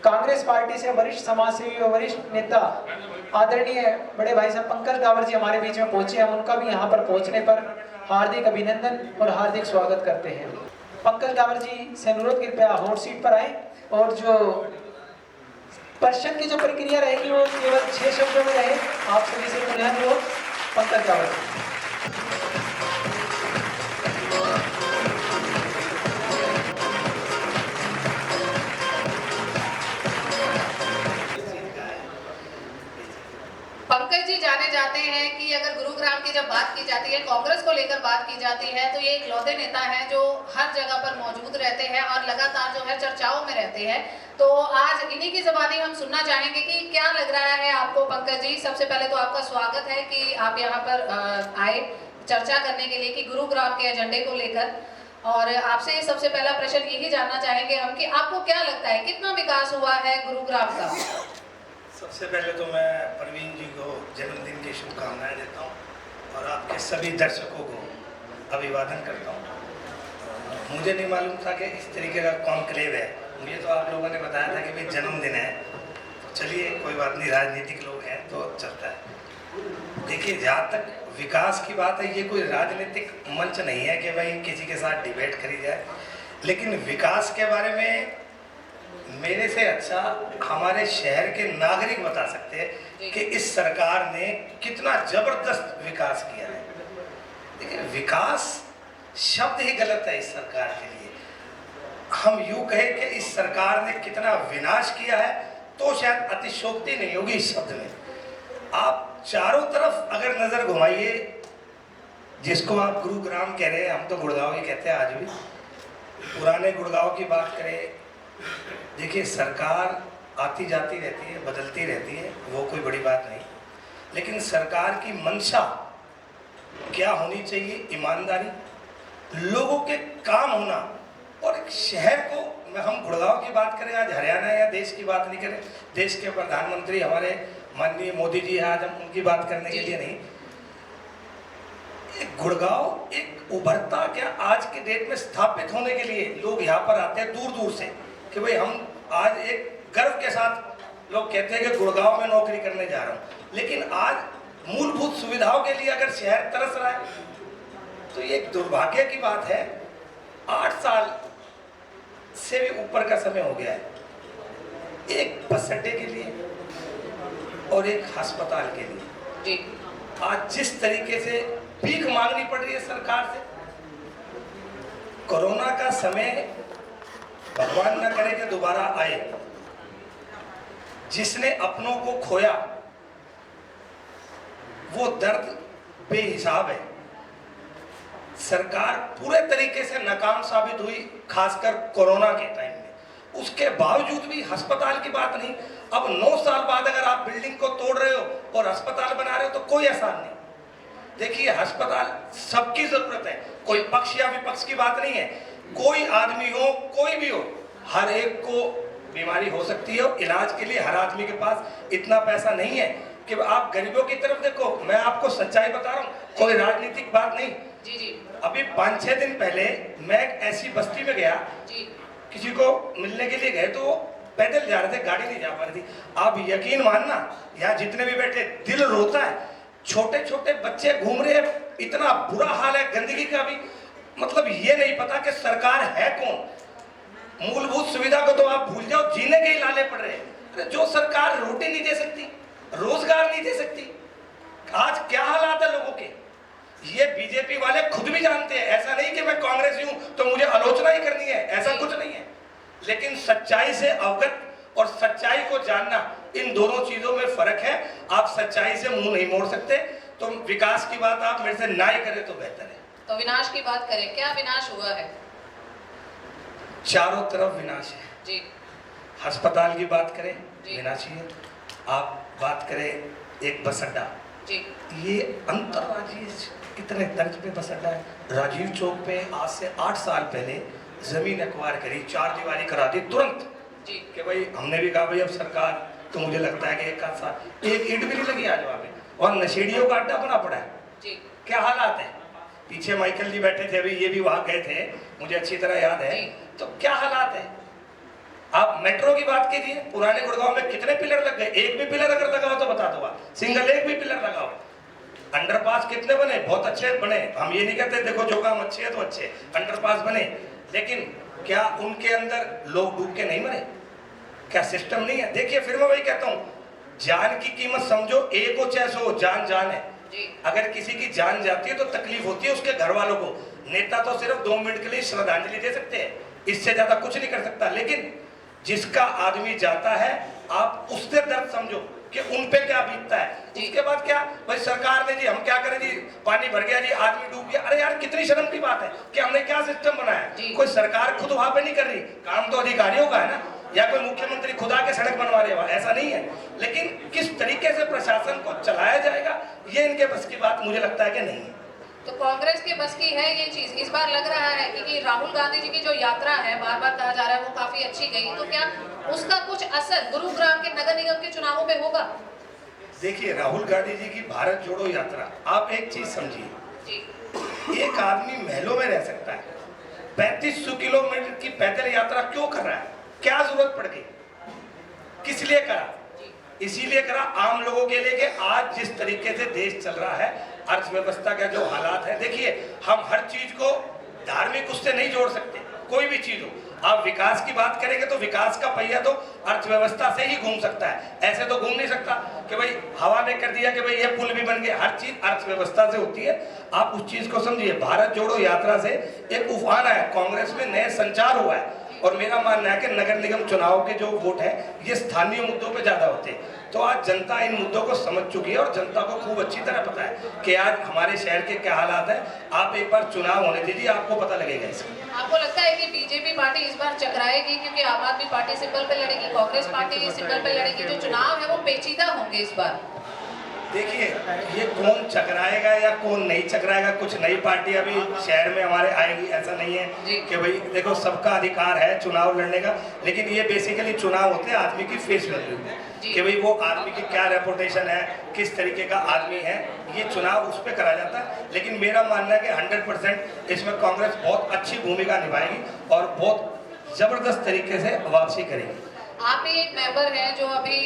Congress party से वरिष्ठ समाजसेवी और वरिष्ठ नेता आदरणीय बड़े भाई साहब पंकज गावर जी हमारे बीच में पहुंचे। हम उनका भी यहाँ पर पहुंचने पर हार्दिक अभिनंदन और हार्दिक स्वागत करते हैं। पंकज गावर जी से अनुरोध कृपया हॉट सीट पर आए और जो प्रश्न की जो प्रक्रिया रहेगी वो केवल 6 शब्दों में रहे। आप सभी से पुनः अनुरोध, पंकज गावर जी। पंकज जी जाने जाते हैं कि अगर गुरुग्राम की जब बात की जाती है, कांग्रेस को लेकर बात की जाती है, तो ये इकलौते नेता हैं जो हर जगह पर मौजूद रहते हैं और लगातार जो है चर्चाओं में रहते हैं। तो आज इन्हीं की ज़बानी हम सुनना चाहेंगे कि क्या लग रहा है आपको पंकज जी। सबसे पहले तो आपका स्वागत है कि आप यहाँ पर आए चर्चा करने के लिए कि गुरुग्राम के एजेंडे को लेकर। और आपसे सबसे पहला प्रश्न यही जानना चाहेंगे हम कि आपको क्या लगता है कितना विकास हुआ है गुरुग्राम का। सबसे पहले तो मैं प्रवीण जी को जन्मदिन की शुभकामनाएं देता हूं और आपके सभी दर्शकों को अभिवादन करता हूं। मुझे नहीं मालूम था कि इस तरीके का कॉन्क्लेव है। मुझे तो आप लोगों ने बताया था कि भाई जन्मदिन है, तो चलिए कोई बात नहीं, राजनीतिक लोग हैं तो चलता है। देखिए, जहाँ तक विकास की बात है, ये कोई राजनीतिक मंच नहीं है कि भाई किसी के साथ डिबेट करी जाए, लेकिन विकास के बारे में मेरे से अच्छा हमारे शहर के नागरिक बता सकते हैं कि इस सरकार ने कितना जबरदस्त विकास किया है। देखिए, विकास शब्द ही गलत है इस सरकार के लिए। हम यूं कहें कि इस सरकार ने कितना विनाश किया है तो शायद अतिशयोक्ति नहीं होगी इस शब्द में। आप चारों तरफ अगर नजर घुमाइए, जिसको आप गुरुग्राम कह रहे हैं, हम तो गुड़गांव ही कहते हैं आज भी, पुराने गुड़गांव की बात करें, देखिए सरकार आती जाती रहती है, बदलती रहती है, वो कोई बड़ी बात नहीं, लेकिन सरकार की मंशा क्या होनी चाहिए? ईमानदारी, लोगों के काम होना। और एक शहर को, हम गुड़गांव की बात करें, आज हरियाणा या देश की बात नहीं करें, देश के प्रधानमंत्री हमारे माननीय मोदी जी हैं, आज हम उनकी बात करने के लिए नहीं, गुड़गांव एक उभरता, क्या आज के डेट में स्थापित होने के लिए लोग यहाँ पर आते हैं दूर दूर से कि भाई हम आज एक गर्व के साथ लोग कहते हैं कि गुड़गांव में नौकरी करने जा रहा हूँ। लेकिन आज मूलभूत सुविधाओं के लिए अगर शहर तरस रहा है तो ये एक दुर्भाग्य की बात है। 8 साल से भी ऊपर का समय हो गया है एक बस अड्डे के लिए और एक अस्पताल के लिए। आज जिस तरीके से भीख मांगनी पड़ रही है सरकार से, कोरोना का समय भगवान न करे कि दोबारा आए, जिसने अपनों को खोया वो दर्द बेहिसाब है। सरकार पूरे तरीके से नाकाम साबित हुई, खासकर कोरोना के टाइम में। उसके बावजूद भी अस्पताल की बात नहीं। अब 9 साल बाद अगर आप बिल्डिंग को तोड़ रहे हो और अस्पताल बना रहे हो तो कोई आसान नहीं। देखिए, अस्पताल सबकी जरूरत है, कोई पक्ष या विपक्ष की बात नहीं है। कोई आदमी हो, कोई भी हो, हर एक को बीमारी हो सकती है और इलाज के लिए हर आदमी के पास इतना पैसा नहीं है कि आप गरीबों की तरफ देखो। मैं आपको सच्चाई बता रहा हूँ, कोई राजनीतिक बात नहीं। जी। अभी 5-6 दिन पहले मैं एक ऐसी बस्ती में गया, किसी को मिलने के लिए गए तो पैदल जा रहे थे, गाड़ी नहीं जा पा रही थी। आप यकीन मानना, यहाँ जितने भी बैठे दिल रोता है। छोटे छोटे बच्चे घूम रहे हैं, इतना बुरा हाल है गंदगी का भी। मतलब ये नहीं पता कि सरकार है कौन। मूलभूत सुविधा को तो आप भूल जाओ, जीने के ही लाले पड़ रहे हैं। जो सरकार रोटी नहीं दे सकती, रोजगार नहीं दे सकती, आज क्या हालात है लोगों के, ये बीजेपी वाले खुद भी जानते हैं। ऐसा नहीं कि मैं कांग्रेसी हूं तो मुझे आलोचना ही करनी है, ऐसा कुछ नहीं है। लेकिन सच्चाई से अवगत और सच्चाई को जानना, इन दोनों चीजों में फर्क है। आप सच्चाई से मुंह नहीं मोड़ सकते। तो विकास की बात आप मेरे से ना ही करें तो बेहतर है। तो विनाश की बात करें, क्या विनाश हुआ है? चारों तरफ विनाश है जी। अस्पताल की बात करें, विनाशी है। आप बात करें एक बस अड्डा, ये अंतर्राज्यीय कितने तर्ज पे बस अड्डा है। राजीव चौक पे आज से 8 साल पहले जमीन एक्वायर करी, 4 दीवारी करा दी तुरंत कि भाई, हमने भी कहा भाई अब सरकार, तो मुझे लगता है कि एक आध साल एक ईंट भी नहीं लगी आज वहाँ पे, और नशेड़ियों का अड्डा बना पड़ा है। क्या हालात है। पीछे माइकल जी बैठे थे, अभी ये भी वहाँ गए थे, मुझे अच्छी तरह याद है। तो क्या हालात है। आप मेट्रो की बात कीजिए, पुराने गुड़गांव में कितने पिलर लग गए, एक भी पिलर अगर लगा हो तो बता दो आप, सिंगल एक भी पिलर लगाओ। अंडरपास कितने बने, बहुत अच्छे बने, हम ये नहीं कहते देखो जो काम अच्छे है तो अच्छे, अंडरपास बने, लेकिन क्या उनके अंदर लोग डूब के नहीं मरे? क्या सिस्टम नहीं है? देखिए फिर मैं वही कहता हूँ, जान की कीमत समझो, एक हो चाहे सो, जान जान है। अगर किसी की जान जाती है तो तकलीफ होती है उसके घर वालों को। नेता तो सिर्फ 2 मिनट के लिए श्रद्धांजलि दे सकते हैं, इससे ज्यादा कुछ नहीं कर सकता, लेकिन जिसका आदमी जाता है आप उससे दर्द समझो कि उन पे क्या बीतता है। उसके बाद क्या भाई सरकार ने जी हम क्या करें जी, पानी भर गया जी, आदमी डूब गया, अरे यार कितनी शर्म की बात है कि हमने क्या सिस्टम बनाया। कोई सरकार खुद वहां पे नहीं कर रही, काम तो अधिकारियों का है ना, या कोई मुख्यमंत्री खुदा के सड़क बनवा रहे हो, ऐसा नहीं है। लेकिन किस तरीके से प्रशासन को चलाया जाएगा ये इनके बस की बात मुझे लगता है कि नहीं है। तो कांग्रेस के बस की है ये चीज। इस बार लग रहा है कि राहुल गांधी जी की जो यात्रा है, बार बार कहा जा रहा है वो काफी अच्छी गई, तो क्या उसका कुछ असर गुरुग्राम के नगर निगम के चुनावों में होगा? देखिए राहुल गांधी जी की भारत जोड़ो यात्रा, आप एक चीज समझिए, एक आदमी महलों में रह सकता है, 3500 किलोमीटर की पैदल यात्रा क्यों कर रहा है? क्या जरूरत पड़ गई? किस लिए करा? इसीलिए करा आम लोगों के लिए कि आज जिस तरीके से देश चल रहा है, अर्थव्यवस्था का जो हालात है, देखिए हम हर चीज को धार्मिक उससे नहीं जोड़ सकते, कोई भी चीज हो। आप विकास की बात करेंगे तो विकास का पहिया तो अर्थव्यवस्था से ही घूम सकता है, ऐसे तो घूम नहीं सकता कि भाई हवा में कर दिया कि भाई ये पुल भी बन गया। हर चीज अर्थव्यवस्था से होती है, आप उस चीज को समझिए। भारत जोड़ो यात्रा से एक उफान आया, कांग्रेस में नए संचार हुआ है, और मेरा मानना है कि नगर निगम चुनाव के जो वोट है ये स्थानीय मुद्दों पे ज्यादा होते हैं। तो आज जनता इन मुद्दों को समझ चुकी है और जनता को खूब अच्छी तरह पता है कि आज हमारे शहर के क्या हालात है। आप एक बार चुनाव होने दीजिए, आपको पता लगेगा इसका। आपको लगता है कि बीजेपी पार्टी इस बार चकराएगी, क्योंकि आम आदमी पार्टी सिंबल पे लड़ेगी, कांग्रेस पार्टी सिंबल पे लड़ेगी, जो चुनाव है वो पेचीदा होंगे इस बार? देखिए ये कौन चकराएगा या कौन नहीं चकराएगा, कुछ नई पार्टी अभी शहर में हमारे आएगी, ऐसा नहीं है कि भाई देखो सबका अधिकार है चुनाव लड़ने का, लेकिन ये बेसिकली चुनाव होते हैं आदमी की फेस वैल्यू कि भाई वो आदमी की क्या रेपुटेशन है, किस तरीके का आदमी है, ये चुनाव उस पर करा जाता है। लेकिन मेरा मानना है कि 100% इसमें कांग्रेस बहुत अच्छी भूमिका निभाएगी और बहुत जबरदस्त तरीके से वापसी करेगी। आप भी एक मेंबर हैं जो अभी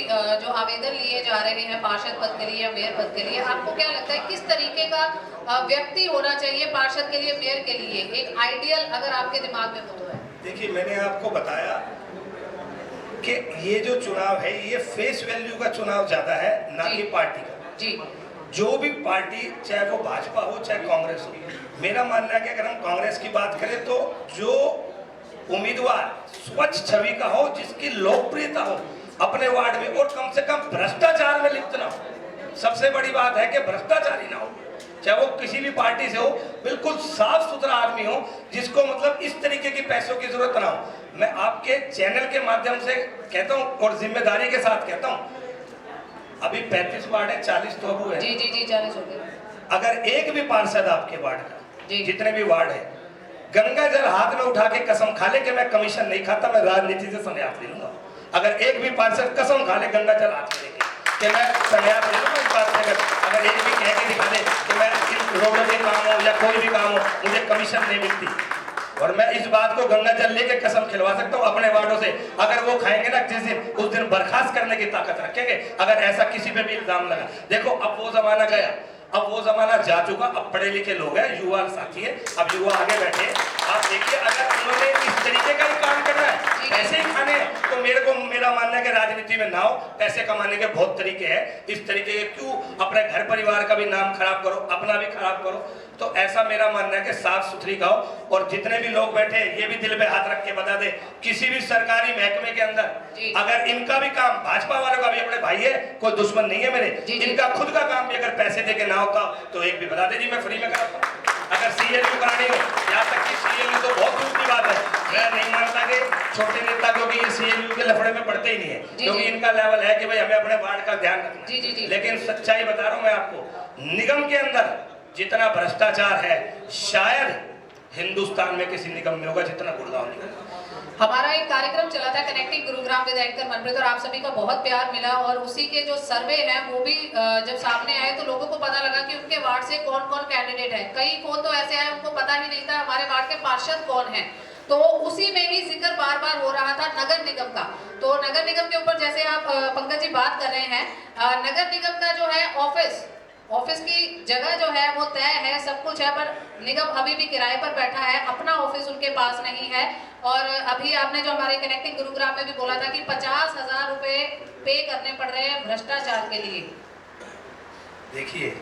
जो आवेदन लिए जा रहे हैं पार्षद पद के लिए या मेयर पद के लिए, आपको क्या लगता है किस तरीके का व्यक्ति होना चाहिए पार्षद के लिए, मेयर के लिए, एक आइडियल अगर आपके दिमाग में हो तो है? देखिए मैंने आपको बताया कि ये जो चुनाव है ये फेस वैल्यू का चुनाव ज्यादा है, ना कि पार्टी का। जी, जो भी पार्टी चाहे वो भाजपा हो चाहे कांग्रेस हो, मेरा मानना है कि अगर हम कांग्रेस की बात करें तो जो उम्मीदवार स्वच्छ छवि का हो, जिसकी लोकप्रियता हो अपने वार्ड में, और कम से कम भ्रष्टाचार में लिप्त ना हो। सबसे बड़ी बात है कि भ्रष्टाचारी ना हो, चाहे वो किसी भी पार्टी से हो, बिल्कुल साफ सुथरा आदमी हो, जिसको मतलब इस तरीके की पैसों की जरूरत ना हो। मैं आपके चैनल के माध्यम से कहता हूँ और जिम्मेदारी के साथ कहता हूँ, अभी 35 वार्ड है, 40 तो अब हुए। जी जी जी 40 हो गए। अगर एक भी पार्षद आपके वार्ड का, जितने भी वार्ड है, गंगा जल हाथ में उठा के कसम खा ले कि मैं कमीशन नहीं खाता, मैं राजनीति से संन्यास ले लूंगा। अगर एक भी पार्षद कसम खा ले गंगा जल हाथ में लेके कि मैं संन्यास ले लूंगा इस बात से, अगर एक भी कह के दिखा दे कि मैं इन रोडों के काम हो या कोई भी काम हो मुझे कमीशन नहीं मिलती, और मैं इस बात को गंगा जल लेके कसम खिलवा सकता हूँ अपने वार्डों से, अगर वो खाएंगे ना जिस दिन, उस दिन बर्खास्त करने की ताकत रखेंगे अगर ऐसा किसी पे भी इल्जाम लगा। देखो अब वो जमाना गया, अब वो जमाना जा चुका, अब पढ़े लिखे लोग हैं, युवा साथी है, अब युवा आगे बैठे। आप देखिए अगर उन्होंने इस तरीके का ही काम करना है, पैसे ही खाने हैं, तो मेरा मानना है कि राजनीति में ना हो। पैसे कमाने के बहुत तरीके हैं, इस तरीके के क्यों अपने घर परिवार का भी नाम खराब करो, अपना भी खराब करो। तो ऐसा मेरा मानना है कि साफ सुथरी खाओ। और जितने भी लोग बैठे ये भी दिल पे हाथ रख के बता दे, किसी भी सरकारी महकमे के अंदर अगर इनका भी काम, भाजपा वालों का भी अपने भाई है, कोई दुश्मन नहीं है मेरे, इनका खुद का काम भी अगर पैसे दे के ना होता तो एक भी बता दे जी मैं फ्री में कराता हूँ। अगर सीएलयू करानी हो, यहाँ तक कि सीएलयू तो बहुत दूर की बात है, मैं नहीं मानता कि छोटे नेता, क्योंकि ये सीएलयू के लफड़े में पड़ते ही नहीं है, क्योंकि इनका लेवल है कि भाई हमें अपने वार्ड का ध्यान रखना। लेकिन सच्चाई बता रहा हूँ मैं आपको, निगम के अंदर जितना भ्रष्टाचार है शायद हिंदुस्तान में किसी निगम में होगा जितना गुड़गांव निगम। हमारा एक कार्यक्रम चला था connecting Gurugram with anchor Manpreet, और आप सभी का बहुत प्यार मिला, और उसी के जो सर्वे हैं वो भी जब सामने आए तो लोगों को पता लगा कि उनके वार्ड से कौन कौन कैंडिडेट है। कई को तो ऐसे आए उनको पता ही नहीं था हमारे वार्ड के पार्षद कौन है। तो उसी में ही जिक्र बार बार हो रहा था नगर निगम का। तो नगर निगम के ऊपर जैसे आप पंकज जी बात कर रहे हैं, नगर निगम का जो है ऑफिस की जगह जो है वो तय है, सब कुछ है, पर निगम अभी भी किराए पर बैठा है, अपना ऑफिस उनके पास नहीं है। और अभी आपने जो हमारे कनेक्टिंग गुरुग्राम में भी बोला था कि 50,000 रुपए पे करने पड़ रहे हैं भ्रष्टाचार के लिए। देखिए,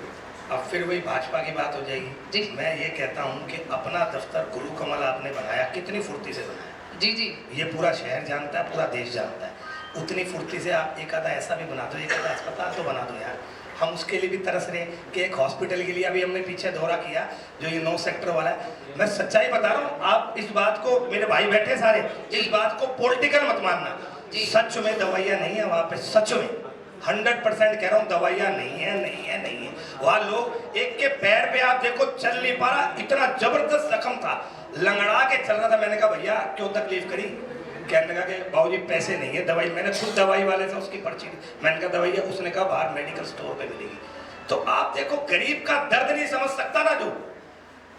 अब फिर वही भाजपा की बात हो जाएगी जी। मैं ये कहता हूँ कि अपना दफ्तर गुरु कमल आपने बनाया, कितनी फुर्ती से बनाया। जी जी। ये पूरा शहर जानता है, पूरा देश जानता है। उतनी फुर्ती से आप एक आधा ऐसा भी बना दो, एक आधा अस्पताल तो बना दो यार। हम उसके लिए भी तरस रहे हैं कि एक हॉस्पिटल के लिए अभी हमने पीछे दौरा किया, जो ये 9 सेक्टर वाला है। मैं सच्चाई बता रहा हूँ, आप इस बात को, मेरे भाई बैठे सारे, इस बात को पॉलिटिकल मत मानना। सच में दवाइयाँ नहीं है वहाँ पे, सच में 100% कह रहा हूँ, दवाइयाँ नहीं है। वहाँ लोग एक के पैर पे आप देखो चल नहीं पा रहा, इतना जबरदस्त जख्म था, लंगड़ा के चल रहा था। मैंने कहा भैया क्यों तकलीफ करी? कहने लगा कि बाबूजी पैसे नहीं है, दवाई। मैंने खुद दवाई वाले से उसकी पर्ची दी, मैंने कहा दवाई है, उसने कहा बाहर मेडिकल स्टोर पे मिलेगी। तो आप देखो, गरीब का दर्द नहीं समझ सकता ना। जो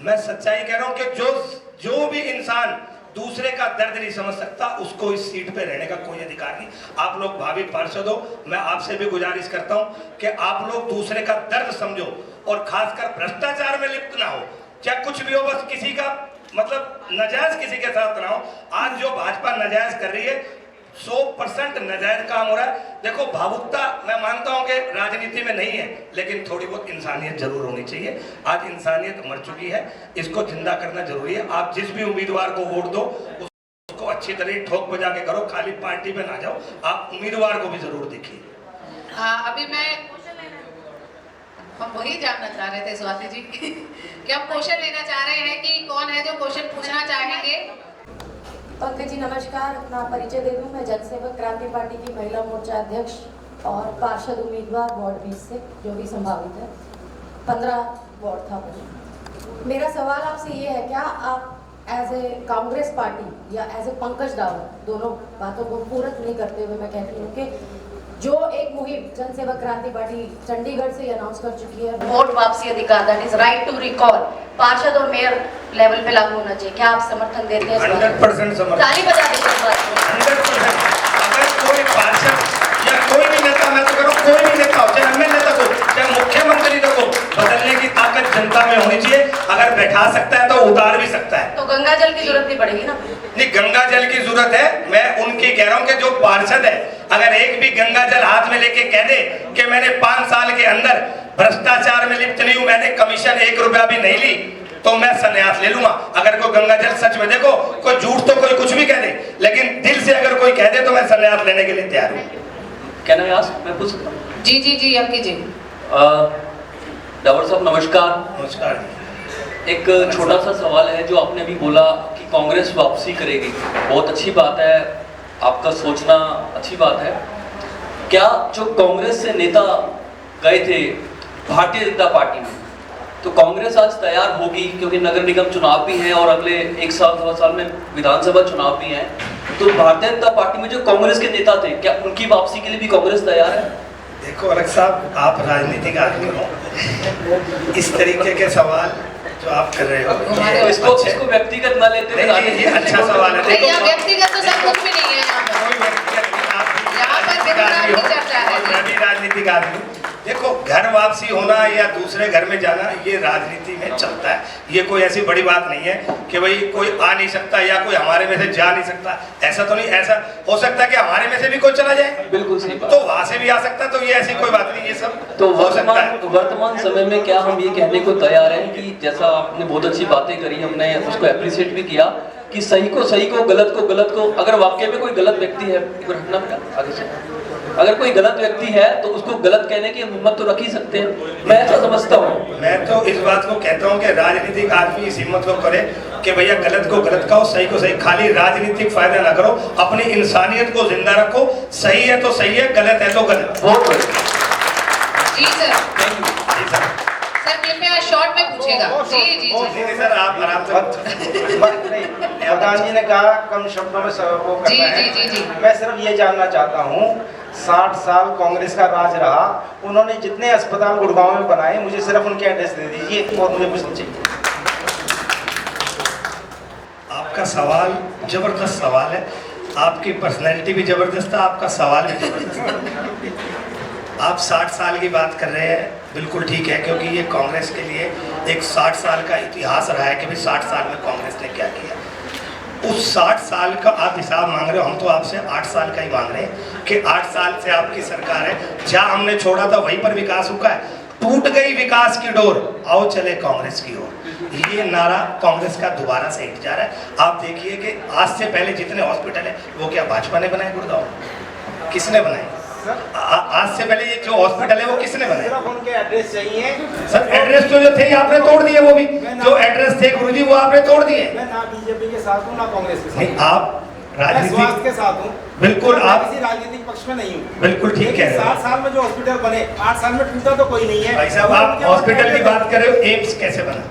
मैं सच्चाई कह रहा हूँ कि जो भी इंसान दूसरे का दर्द नहीं समझ सकता, उसको इस सीट पे रहने का कोई अधिकार नहीं। आप लोग भावी पार्षद हो, मैं आपसे भी गुजारिश करता हूं कि आप लोग दूसरे का दर्द समझो और खासकर भ्रष्टाचार में लिप्त ना हो। चाहे कुछ भी हो, बस किसी का मतलब नाजायज किसी के साथ ना हो। आज जो भाजपा नाजायज कर रही है, 100% नाजायज काम हो रहा है। देखो, भावुकता मैं मानता हूं कि राजनीति में नहीं है, लेकिन थोड़ी बहुत इंसानियत जरूर होनी चाहिए। आज इंसानियत मर चुकी है, इसको जिंदा करना जरूरी है। आप जिस भी उम्मीदवार को वोट दो, उसको अच्छी तरह ठोक बजा के करो, खाली पार्टी में ना जाओ। आप उम्मीदवार को भी जरूर देखिए। अभी हम वही जानना चाह रहे थे स्वाति जी कि हम क्वेश्चन लेना चाह रहे हैं कि कौन है जो क्वेश्चन पूछना चाहेंगे। पंकज जी नमस्कार, अपना परिचय दे दूं। मैं जनसेवक क्रांति पार्टी की महिला मोर्चा अध्यक्ष और पार्षद उम्मीदवार वार्ड 20 से, जो भी संभावित है। 15 वार्ड था मुझे। मेरा सवाल आपसे ये है, क्या आप एज ए कांग्रेस पार्टी या एज ए पंकज रावत, दोनों बातों को पूरक नहीं करते हुए मैं कहती हूँ कि जो एक मुहिम जनसेवक क्रांति पार्टी चंडीगढ़ से अनाउंस कर चुकी है, वोट वापसी अधिकार, that is right to recall, पार्षद और मेयर लेवल पे लागू होना चाहिए, क्या आप समर्थन देते हैं? 100% समर्थन। ताली बजा दीजिए इस बात को। 100%। अगर कोई पार्षद या कोई भी नेता, मैं तो कह रहा हूँ कोई भी नेता हो, चाहे एमएलए तक हो, चाहे मुख्यमंत्री तक हो, बदलने की ताकत जनता में होनी चाहिए। अगर बैठा सकता है तो उतार भी सकता है। तो गंगा जल की जरूरत नहीं पड़ेगी ना? नहीं, गंगा जल की जरूरत है। मैं उनकी कह रहा हूँ कि जो पार्षद है, अगर एक भी गंगा जल हाथ में लेके कह दे कि मैंने 5 साल के अंदर भ्रष्टाचार में लिप्त नहीं हूं, मैंने कमीशन 1 रुपया भी नहीं ली, तो मैं संन्यास ले लूंगा। अगर कोई गंगा जल सच में, देखो कोई झूठ तो कोई कुछ भी कह दे, लेकिन दिल से अगर कोई कह दे तो मैं संन्यास लेने के लिए तैयार हूँ। क्या ना यार, मैं पूछ सकता हूँ? जी जी जी, अंकित जी। डावर साहब नमस्कार। नमस्कार जी। एक छोटा सा सवाल है, जो आपने अभी बोला कि कांग्रेस वापसी करेगी, बहुत अच्छी बात है, आपका सोचना अच्छी बात है। क्या जो कांग्रेस से नेता गए थे भारतीय जनता पार्टी में, तो कांग्रेस आज तैयार होगी, क्योंकि नगर निगम चुनाव भी हैं और अगले 1 साल 2 साल में विधानसभा चुनाव भी हैं, तो भारतीय जनता पार्टी में जो कांग्रेस के नेता थे, क्या उनकी वापसी के लिए भी कांग्रेस तैयार है? देखो अलग साहब, आप राजनीतिक आदमी हो, इस तरीके के सवाल जो आप कर रहे हो, तो इसको व्यक्तिगत न लेते हुए ये अच्छा सवाल है। नहीं, यहाँ व्यक्तिगत तो सब कुछ भी नहीं है। यहाँ पर राजनीतिक चर्चा है। मैं भी राजनीतिक आदमी। देखो, घर वापसी होना या दूसरे घर में जाना, ये राजनीति में चलता है। ये कोई ऐसी बड़ी बात नहीं है कि भाई कोई आ नहीं सकता या कोई हमारे में से जा नहीं सकता। ऐसा तो नहीं, ऐसा हो सकता है कि हमारे में से भी कोई चला जाए, बिल्कुल सही बात। तो वहां से भी आ सकता है, तो ये ऐसी कोई बात नहीं, ये सब तो हो सकता है। वर्तमान समय में क्या हम ये कहने को तैयार हैं कि जैसा आपने बहुत अच्छी बातें करी, हमने उसको एप्रिशिएट भी किया कि सही को गलत को, अगर वाकई में कोई गलत व्यक्ति है, रखना बेटा आगे से, अगर कोई गलत व्यक्ति है तो उसको गलत कहने की हिम्मत तो रख ही सकते हैं, मैं ऐसा समझता हूँ। मैं तो इस बात को कहता हूँ कि राजनीतिक आदमी इस हिम्मत को करे कि भैया गलत को गलत कहो, सही को सही। खाली राजनीतिक फायदा ना करो, अपनी इंसानियत को जिंदा रखो। सही है तो सही है, गलत है तो गलत। बहुत जी सर। जी सर। सर कृपया शॉर्ट में पूछेगा। जी जी जी सर, आप आराम से। प्रधान जी ने कहा कम शब्दों में वो करना है। जी, जी, जी। मैं सिर्फ ये जानना चाहता हूँ, 60 साल कांग्रेस का राज रहा, उन्होंने जितने अस्पताल गुड़गांव में बनाए, मुझे सिर्फ उनके एड्रेस दे दीजिए, और मुझे कुछ नहीं चाहिए। आपका सवाल जबरदस्त सवाल है, आपकी पर्सनैलिटी भी जबरदस्त है, आपका सवाल भी जबरदस्त है। आप 60 साल की बात कर रहे हैं, बिल्कुल ठीक है, क्योंकि ये कांग्रेस के लिए एक 60 साल का इतिहास रहा है कि भाई 60 साल में कांग्रेस ने क्या किया। उस 60 साल का आप हिसाब मांग रहे हो, हम तो आपसे 8 साल का ही मांग रहे हैं कि 8 साल से आपकी सरकार है, जहाँ हमने छोड़ा था वहीं पर विकास रुका है। टूट गई विकास की डोर, आओ चले कांग्रेस की ओर, ये नारा कांग्रेस का दोबारा से हिट जा रहा है। आप देखिए कि आज से पहले जितने हॉस्पिटल है वो क्या भाजपा ने बनाए गुड़गांव, किसने बनाए? आज से पहले ये जो हॉस्पिटल है वो किसने बनाया? सिर्फ उनके एड्रेस चाहिए सर, एड्रेस तो जो थे आपने तोड़ दिए, वो भी जो एड्रेस थे गुरुजी वो आपने तोड़ दिए। मैं ना बीजेपी के साथ हूँ ना कांग्रेस के साथ। नहीं, आप मैं स्वास्थ्य के साथ हूँ, बिल्कुल, आप किसी राजनीतिक पक्ष में नहीं हूँ। बिल्कुल ठीक है। 60 साल में जो हॉस्पिटल बने, 8 साल में टूटा तो कोई नहीं है। भाई साहब, आप हॉस्पिटल की बात कर रहे हो, एम्स कैसे बना?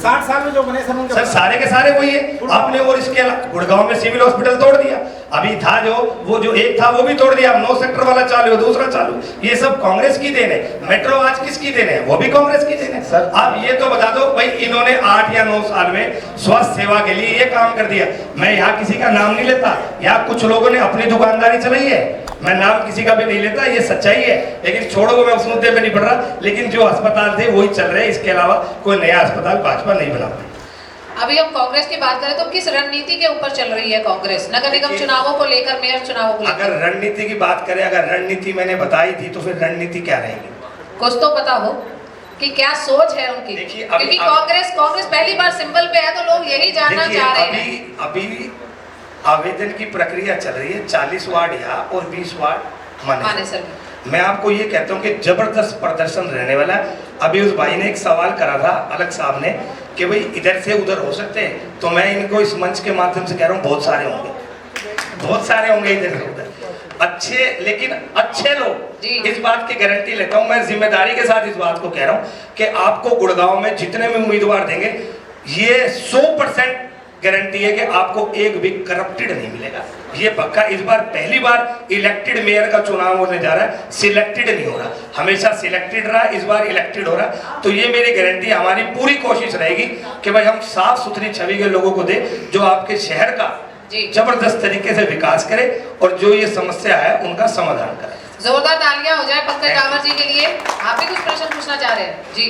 60 साल में जो बने सर, उनके सर सारे के सारे वही है आपने। और इसके अलावा गुड़गांव में सिविल हॉस्पिटल तोड़ दिया, अभी था जो एक था वो भी तोड़ दिया, 9 सेक्टर वाला चालू, दूसरा चालू, ये सब कांग्रेस की देन है। मेट्रो आज किसकी देन है? वो भी कांग्रेस की देन है। सर आप ये तो बता दो भाई, इन्होंने 8 या 9 साल में स्वास्थ्य सेवा के लिए ये काम कर दिया। मैं यहाँ किसी का नाम नहीं लेता, यहाँ कुछ लोगों ने अपनी दुकानदारी चलाई है, मैं नाम किसी का भी नहीं लेता, ये सच्चाई है। लेकिन छोड़ो, मैं उस मुद्दे पे नहीं पड़ रहा, लेकिन जो अस्पताल थे वही चल रहे हैं, इसके अलावा कोई नया अस्पताल भाजपा नहीं बना पाई। अभी हम कांग्रेस की बात करें तो किस रणनीति के ऊपर चल रही है कांग्रेस नगर निगम चुनावों को लेकर, मेयर चुनावों को लेकर? अगर रणनीति की बात करें, अगर रणनीति मैंने बताई थी तो फिर रणनीति क्या रहेगी? कुछ तो पता हो कि क्या सोच है उनकी, देखिए, क्योंकि कांग्रेस पहली बार सिंबल पे है तो लोग यही जानना चाह रहे हैं। अभी आवेदन की प्रक्रिया चल रही है, 40 वार्ड यहाँ और 20 वार्ड मानेसर में। मैं आपको ये कहता हूँ कि जबरदस्त प्रदर्शन रहने वाला है। अभी उस भाई ने एक सवाल करा था, अलग साहब ने, कि भाई इधर से उधर हो सकते हैं, तो मैं इनको इस मंच के माध्यम से कह रहा हूँ, बहुत सारे होंगे, बहुत सारे होंगे इधर से उधर अच्छे, लेकिन अच्छे लोग। इस बात की गारंटी लेता हूँ मैं, जिम्मेदारी के साथ इस बात को कह रहा हूँ कि आपको गुड़गांव में जितने भी उम्मीदवार देंगे, ये 100% गारंटी है कि आपको एक भी करप्टेड नहीं मिलेगा। ये पक्का। इस बार पहली बार इलेक्टेड मेयर का चुनाव होने जा रहा है, सिलेक्टेड नहीं हो रहा, हमेशा सिलेक्टेड रहा, इस बार इलेक्टेड हो रहा। तो ये मेरी गारंटी, हमारी पूरी कोशिश रहेगी कि भाई हम साफ सुथरी छवि के लोगों को दे, जो आपके शहर का जबरदस्त तरीके से विकास करे और जो ये समस्या है उनका समाधान करे। जोरदार तालियां हो जाए पंकज रावत जी के लिए। आप भी कुछ प्रश्न पूछना चाह रहे हैं जी?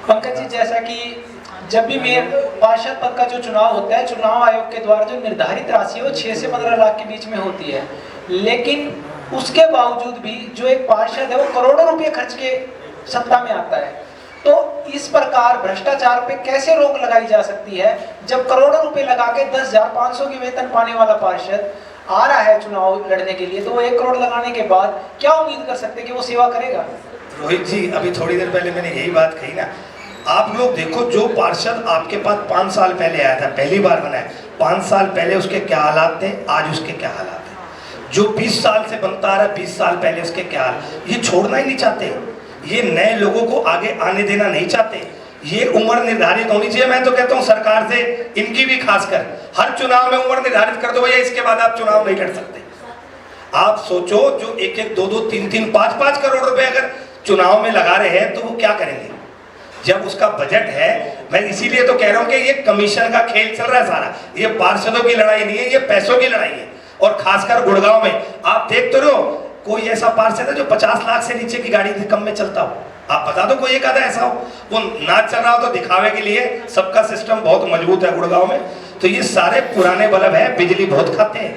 पंकज जी, जैसा कि जब भी मेयर पार्षद पद का जो चुनाव होता है, चुनाव आयोग के द्वारा जो निर्धारित राशि है वो 6 से 15 लाख के बीच में होती है, लेकिन उसके बावजूद भी जो एक पार्षद है वो करोड़ों रुपए खर्च के सत्ता में आता है। तो इस प्रकार भ्रष्टाचार पे कैसे रोक लगाई जा सकती है, जब करोड़ों रुपए लगा के 10,500 की वेतन पाने वाला पार्षद आ रहा है चुनाव लड़ने के लिए, तो वो 1 करोड़ लगाने के बाद क्या उम्मीद कर सकते हैं कि वो सेवा करेगा? रोहित जी, अभी थोड़ी देर पहले मैंने यही बात कही ना। आप लोग देखो, जो पार्षद आपके पास 5 साल पहले आया था, पहली बार बना है, 5 साल पहले उसके क्या हालात थे, आज उसके क्या हालात हैं। जो 20 साल से बनता आ रहा है, 20 साल पहले उसके क्या हाल, ये छोड़ना ही नहीं चाहते, ये नए लोगों को आगे आने देना नहीं चाहते। ये उम्र निर्धारित होनी चाहिए। मैं तो कहता हूँ सरकार से, इनकी भी खासकर, हर चुनाव में उम्र निर्धारित कर दो भैया, इसके बाद आप चुनाव नहीं लड़ सकते। आप सोचो, जो 1-1, 2-2, 3-3, 5-5 करोड़ रुपए अगर चुनाव में लगा रहे हैं, तो वो क्या करेंगे जब उसका बजट है? मैं इसीलिए तो कह रहा हूं कि ये कमीशन का खेल चल रहा है सारा। ये पार्षदों की लड़ाई नहीं है, ये पैसों की लड़ाई है। और खासकर गुड़गांव में आप देख तो रहे हो, कोई ऐसा पार्षद है जो 50 लाख से नीचे की गाड़ी कम में चलता हो? आप बता दो कोई एक आधा ऐसा हो। वो नाच चल रहा हो तो दिखावे के लिए, सबका सिस्टम बहुत मजबूत है गुड़गांव में। तो ये सारे पुराने बल्ब है, बिजली बहुत खाते हैं,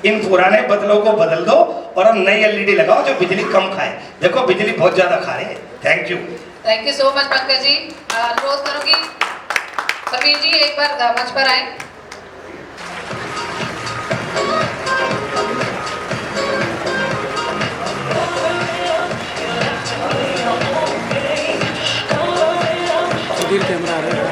इन पुराने बदलों को बदल दो और हम नई एलईडी लगाओ जो बिजली कम खाए। देखो बिजली बहुत ज्यादा खा रहे हैं। Thank you so much Pankaj ji. अनुरोध करूंगी समीर जी एक बार मंच पर आए। कैमरा आ रहा है।